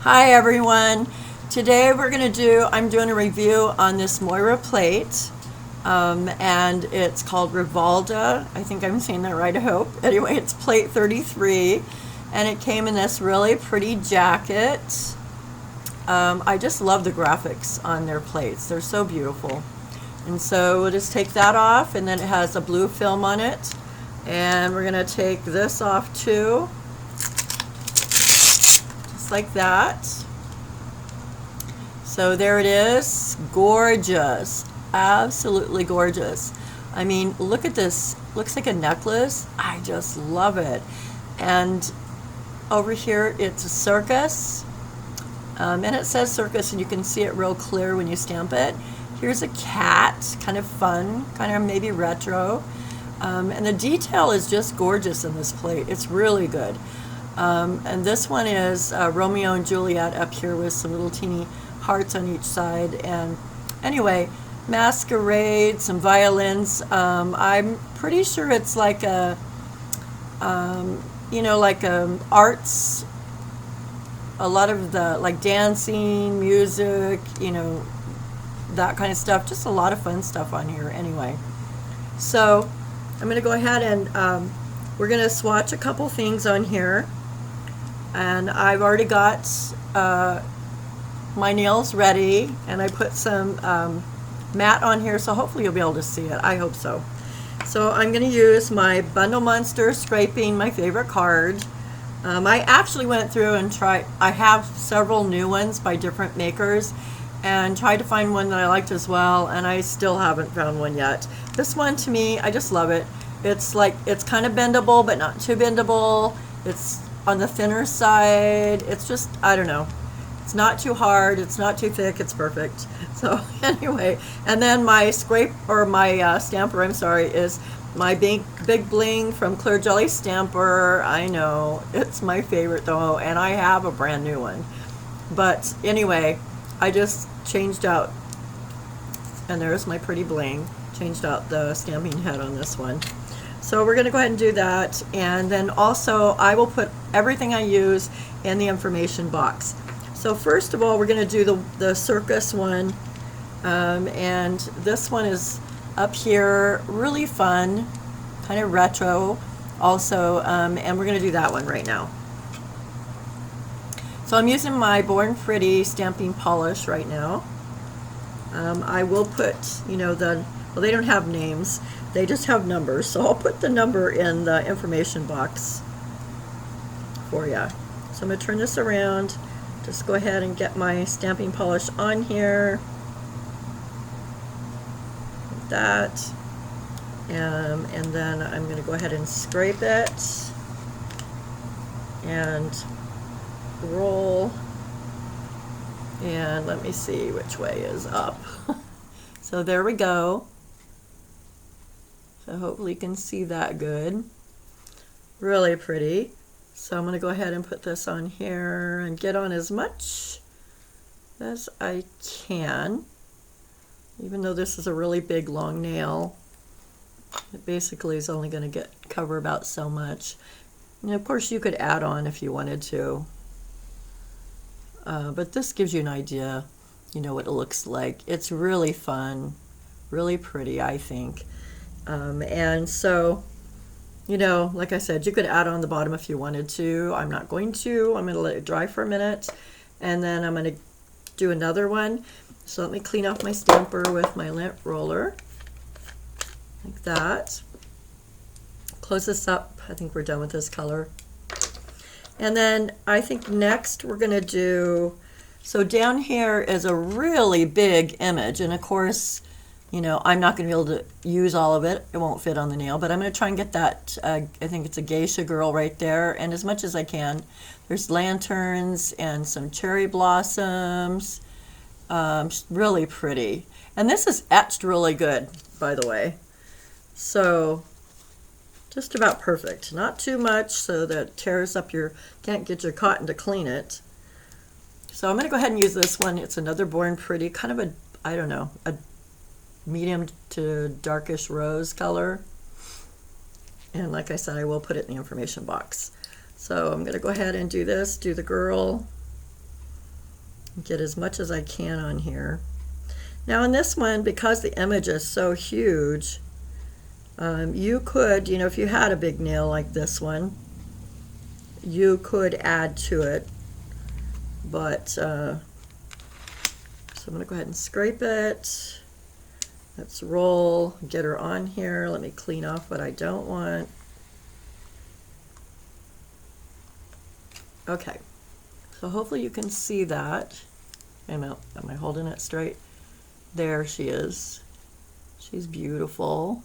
Hi everyone. Today I'm doing a review on this MOYRA plate, and it's called RIVALDA. I think I'm saying that right, I hope. Anyway, it's plate 33, and it came in this really pretty jacket. I just love the graphics on their plates. They're so beautiful. And so we'll just take that off, and then it has a blue film on it. And we're going to take this off too. Like that. So there it is. Gorgeous. Absolutely gorgeous. I mean, look at this. Looks like a necklace. I just love it. And over here it's a circus. And it says circus, and you can see it real clear when you stamp it. Here's a cat. Kind of fun. Kind of maybe retro. And the detail is just gorgeous in this plate. It's really good. And this one is Romeo and Juliet up here with some little teeny hearts on each side. And anyway, masquerade, some violins. I'm pretty sure it's like a, arts, a lot of the like dancing, music, that kind of stuff. Just a lot of fun stuff on here anyway. So I'm going to go ahead and we're going to swatch a couple things on here. And I've already got my nails ready, and I put some matte on here, so hopefully you'll be able to see it. I hope so. So I'm going to use my Bundle Monster Scraping, my favorite card. I actually went through and I have several new ones by different makers, and tried to find one that I liked as well, and I still haven't found one yet. This one, to me, I just love it. It's kind of bendable, but not too bendable. It's on the thinner side. It's just, I don't know. It's not too hard. It's not too thick. It's perfect. So anyway, and then my stamper, I'm sorry, is my big bling from Clear Jelly Stamper. I know, it's my favorite though, and I have a brand new one. But anyway, I just changed out, and there's my pretty bling. Changed out the stamping head on this one. So we're going to go ahead and do that, and then also I will put everything I use in the information box. So first of all, we're going to do the circus one, and this one is up here, really fun, kind of retro also, and we're going to do that one right now. So I'm using my Born Pretty stamping polish right now. I will put, well, they don't have names. They just have numbers, so I'll put the number in the information box for you. So I'm going to turn this around, just go ahead and get my stamping polish on here, like that, and then I'm going to go ahead and scrape it, and roll, and let me see which way is up. So there we go. So hopefully you can see that good. Really pretty. So I'm going to go ahead and put this on here and get on as much as I can. Even though this is a really big long nail, it basically is only going to cover about so much. And of course you could add on if you wanted to. But this gives you an idea, what it looks like. It's really fun, really pretty, I think. And so, like I said, you could add on the bottom if you wanted to. I'm not going to. I'm going to let it dry for a minute, and then I'm going to do another one. So let me clean off my stamper with my lint roller, like that. Close this up. I think we're done with this color. And then I think next we're going to do, so down here is a really big image, and of course, I'm not going to be able to use all of it. It won't fit on the nail, but I'm going to try and get that, I think it's a geisha girl right there, and as much as I can. There's lanterns and some cherry blossoms. Really pretty. And this is etched really good, by the way. So, just about perfect. Not too much so that it tears up can't get your cotton to clean it. So I'm going to go ahead and use this one. It's another Born Pretty, kind of a, I don't know, a medium to darkish rose color. And like I said, I will put it in the information box. So I'm going to go ahead and do this, do the girl. Get as much as I can on here. Now in this one, because the image is so huge, you could, you know, if you had a big nail like this one, you could add to it, but so I'm going to go ahead and scrape it. Let's roll, get her on here. Let me clean off what I don't want. Okay, so hopefully you can see that. Am I holding it straight? There she is. She's beautiful.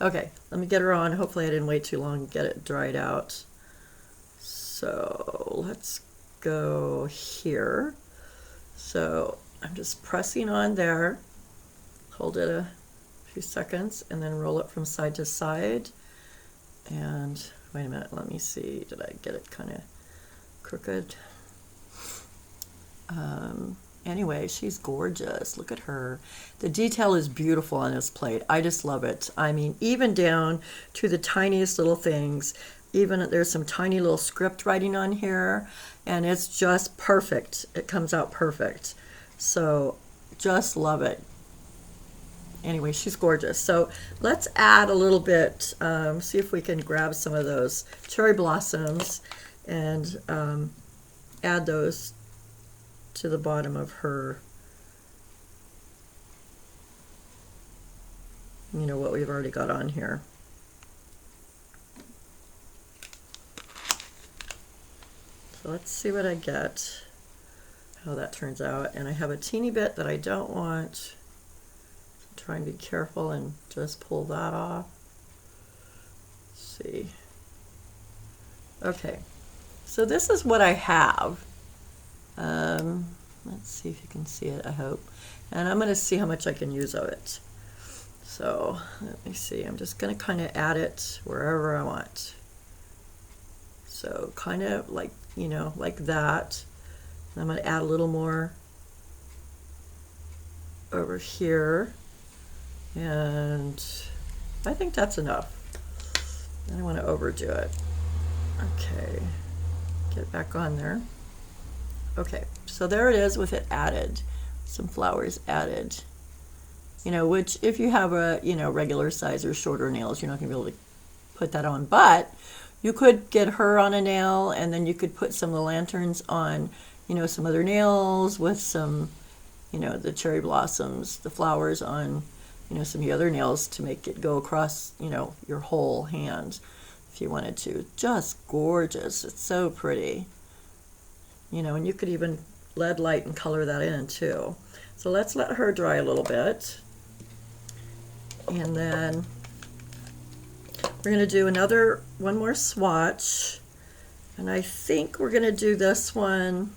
Okay, let me get her on. Hopefully I didn't wait too long to get it dried out. So let's go here. So I'm just pressing on there. Hold it a few seconds and then roll it from side to side. And wait a minute, let me see. Did I get it kind of crooked? Anyway, she's gorgeous. Look at her. The detail is beautiful on this plate. I just love it. I mean, even down to the tiniest little things. Even there's some tiny little script writing on here, and it's just perfect. It comes out perfect. So just love it. Anyway, she's gorgeous. So let's add a little bit, see if we can grab some of those cherry blossoms and add those to the bottom of her, you know, what we've already got on here. So let's see what I get, how that turns out. And I have a teeny bit that I don't want. Try and be careful and just pull that off. Let's see. Okay, so this is what I have. Let's see if you can see it, I hope. And I'm going to see how much I can use of it. So let me see. I'm just going to kind of add it wherever I want. So kind of like, you know, like that. And I'm going to add a little more over here. And I think that's enough. I don't want to overdo it. Okay, get back on there. Okay, so there it is with it added, some flowers added. You know, which if you have a, you know, regular size or shorter nails, you're not going to be able to put that on. But you could get her on a nail, and then you could put some of the lanterns on, you know, some other nails with some, you know, the cherry blossoms, the flowers on, you know, some of the other nails to make it go across, you know, your whole hand if you wanted to. Just gorgeous. It's so pretty. You know, and you could even lead light and color that in too. So let's let her dry a little bit. And then we're going to do one more swatch. And I think we're going to do this one.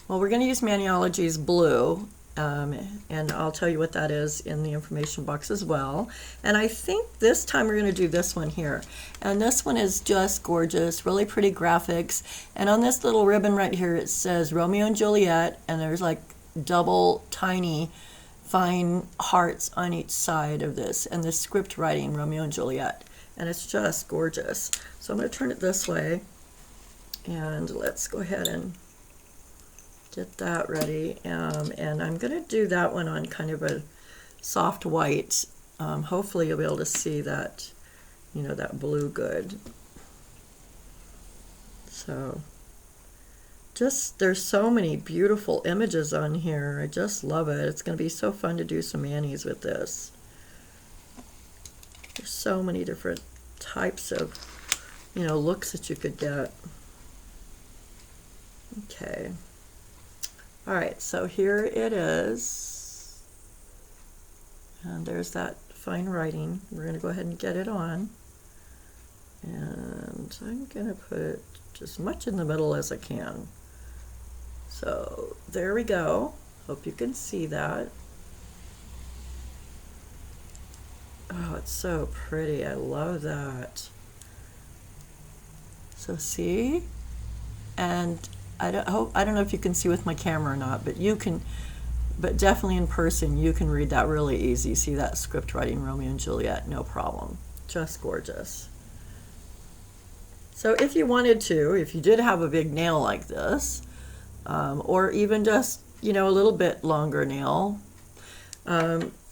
Well, we're going to use Maniology's blue. And I'll tell you what that is in the information box as well. And I think this time we're going to do this one here. And this one is just gorgeous, really pretty graphics. And on this little ribbon right here, it says Romeo and Juliet, and there's like double tiny fine hearts on each side of this, and this script writing Romeo and Juliet. And it's just gorgeous. So I'm going to turn it this way, and let's go ahead and get that ready, and I'm going to do that one on kind of a soft white. Hopefully you'll be able to see that, you know, that blue good. So just, there's so many beautiful images on here. I just love it. It's going to be so fun to do some manis with this. There's so many different types of, you know, looks that you could get. Okay. All right, so here it is, and there's that fine writing. We're going to go ahead and get it on, and I'm going to put as much in the middle as I can. So there we go. Hope you can see that. Oh, it's so pretty. I love that. So see, and I don't know if you can see with my camera or not, but you can, but definitely in person you can read that really easy. See that script writing Romeo and Juliet, no problem. Just gorgeous. So if you wanted to, if you did have a big nail like this, or even just, you know, a little bit longer nail.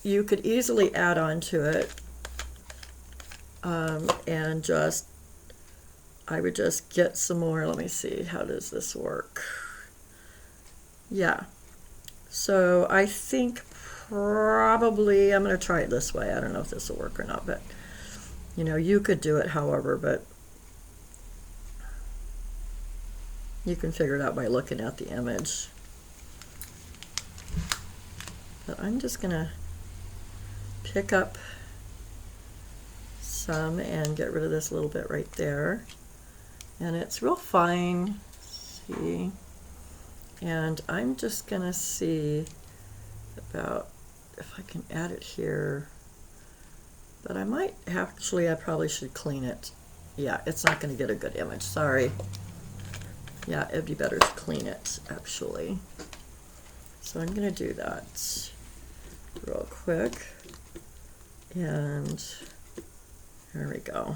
You could easily add on to it, and just, I would just get some more. Let me see, how does this work? Yeah, so I think probably I'm going to try it this way. I don't know if this will work or not, but you know, you could do it however, but you can figure it out by looking at the image. But I'm just going to pick up some and get rid of this little bit right there. And it's real fine, see? And I'm just going to see about if I can add it here. But I might actually, I probably should clean it. Yeah, it's not going to get a good image, sorry. Yeah, it'd be better to clean it, actually. So I'm going to do that real quick. And there we go.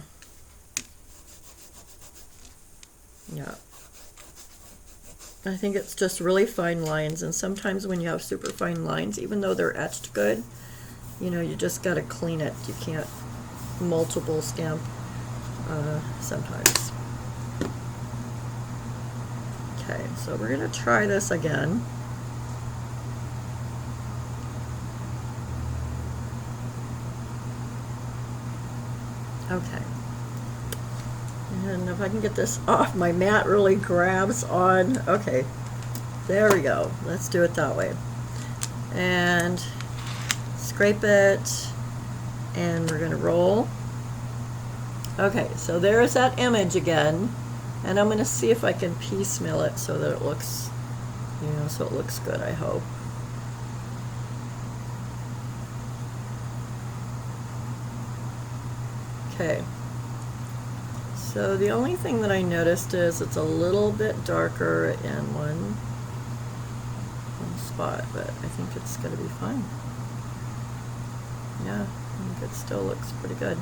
Yeah. I think it's just really fine lines, and sometimes when you have super fine lines, even though they're etched good, you know, you just got to clean it. You can't multiple stamp sometimes. Okay, so we're going to try this again. Okay. And if I can get this off, my mat really grabs on. Okay, there we go. Let's do it that way. And scrape it, and we're going to roll. Okay, so there's that image again, and I'm going to see if I can piecemeal it so that it looks, you know, so it looks good, I hope. Okay. So the only thing that I noticed is it's a little bit darker in one spot, but I think it's going to be fine. Yeah, I think it still looks pretty good.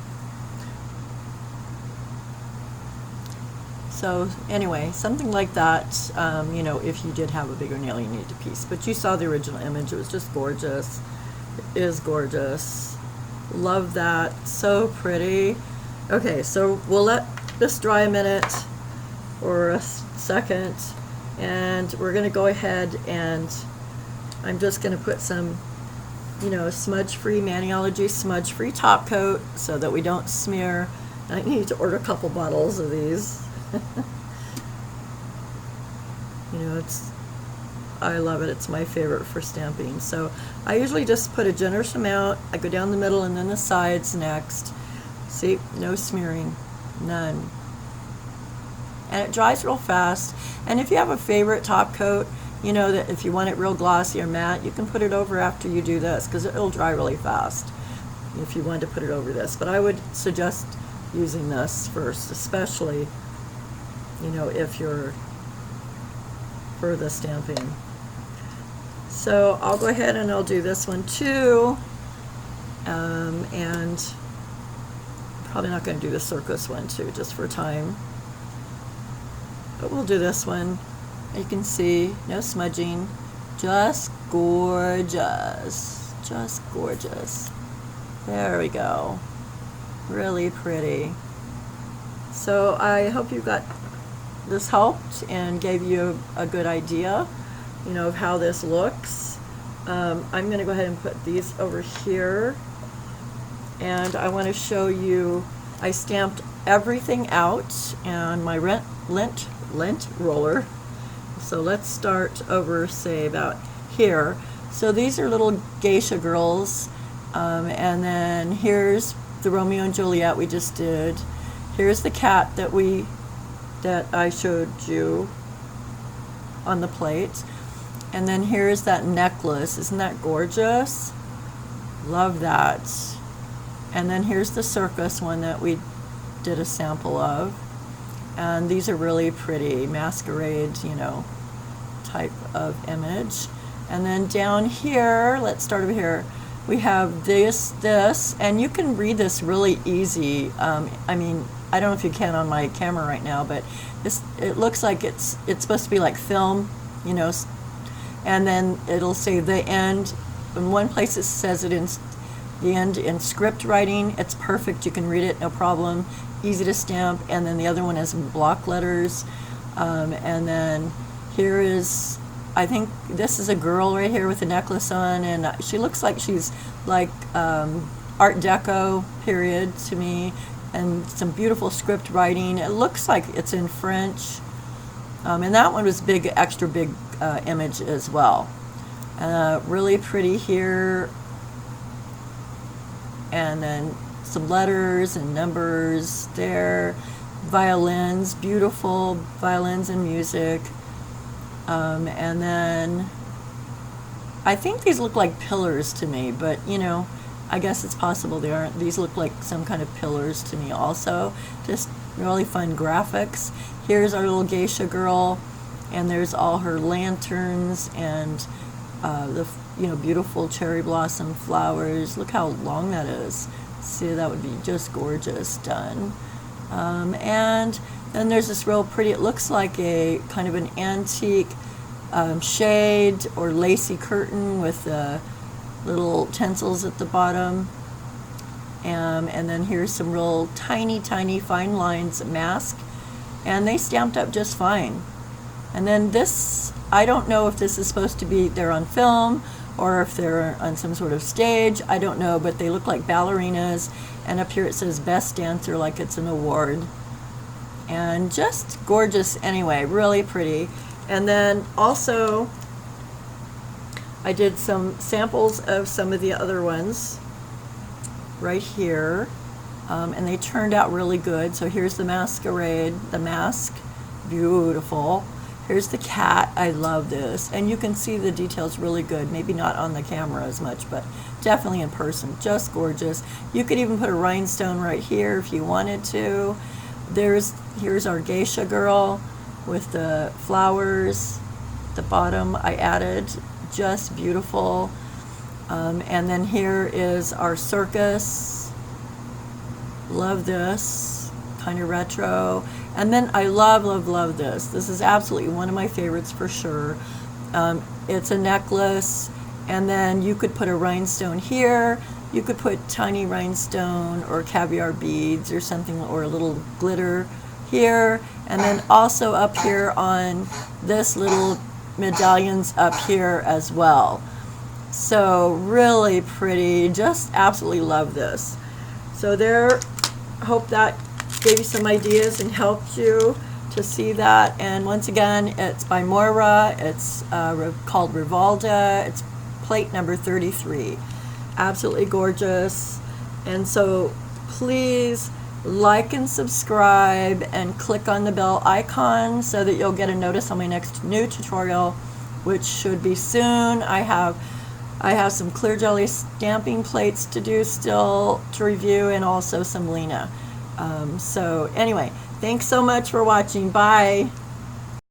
So anyway, something like that, you know, if you did have a bigger nail, you need to piece. But you saw the original image. It was just gorgeous. It is gorgeous. Love that. So pretty. Okay, so we'll let this dry a minute or a second, and we're going to go ahead, and I'm just going to put some, you know, smudge-free, Maniology smudge-free top coat so that we don't smear. I need to order a couple bottles of these. You know, I love it. It's my favorite for stamping. So I usually just put a generous amount. I go down the middle and then the sides next. See, no smearing, none. And it dries real fast. And if you have a favorite top coat, you know that if you want it real glossy or matte, you can put it over after you do this, because it'll dry really fast if you wanted to put it over this. But I would suggest using this first, especially, you know, if you're for the stamping. So I'll go ahead and I'll do this one too. And probably not going to do the circus one too, just for time. But we'll do this one. You can see, no smudging, just gorgeous, just gorgeous. There we go, really pretty. So I hope you got this helped and gave you a good idea, you know, of how this looks. I'm going to go ahead and put these over here, and I want to show you, I stamped everything out on my lint roller. So let's start over, say, about here. So these are little geisha girls, and then here's the Romeo and Juliet we just did. Here's the cat that I showed you on the plate, and then here's that necklace. Isn't that gorgeous? Love that. And then here's the circus one that we did a sample of. And these are really pretty, masquerade, you know, type of image. And then down here, let's start over here, we have this, and you can read this really easy. I mean, I don't know if you can on my camera right now, but it looks like it's supposed to be like film, you know, and then it'll say the end. In one place it says it in the end in script writing. It's perfect. You can read it, no problem. Easy to stamp. And then the other one is in block letters. And then here is, I think this is a girl right here with a necklace on, and she looks like she's like Art Deco period to me, and some beautiful script writing. It looks like it's in French. And that one was big, extra big image as well. Really pretty here. And then some letters and numbers there. Violins, beautiful violins and music. And then I think these look like pillars to me, but you know, I guess it's possible they aren't. These look like some kind of pillars to me also. Just really fun graphics. Here's our little geisha girl, and there's all her lanterns and the beautiful cherry blossom flowers. Look how long that is. See, that would be just gorgeous done. And then there's this real pretty, it looks like a kind of an antique shade or lacy curtain with little tinsels at the bottom. And then here's some real tiny, tiny fine lines mask. And they stamped up just fine. And then this, I don't know if this is supposed to be, they're on film or if they're on some sort of stage. I don't know, but they look like ballerinas. And up here it says Best Dancer, like it's an award. And just gorgeous anyway, really pretty. And then also I did some samples of some of the other ones right here, and they turned out really good. So here's the masquerade, the mask, beautiful. Here's the cat, I love this, and you can see the details really good. Maybe not on the camera as much, but definitely in person, just gorgeous. You could even put a rhinestone right here if you wanted to. Here's our geisha girl with the flowers. The bottom I added, just beautiful. And then here is our circus. Love this, kind of retro. And then I love, love, love this. This is absolutely one of my favorites for sure. It's a necklace, and then you could put a rhinestone here. You could put tiny rhinestone or caviar beads or something, or a little glitter here. And then also up here on this little medallions up here as well. So really pretty, just absolutely love this. So there, hope that gave you some ideas and helped you to see that. And once again, it's by MOYRA. It's called RIVALDA. It's plate number 33. Absolutely gorgeous. And so please like and subscribe and click on the bell icon so that you'll get a notice on my next new tutorial, which should be soon. I have some clear jelly stamping plates to do still to review, and also some Lena. So anyway, thanks so much for watching. Bye.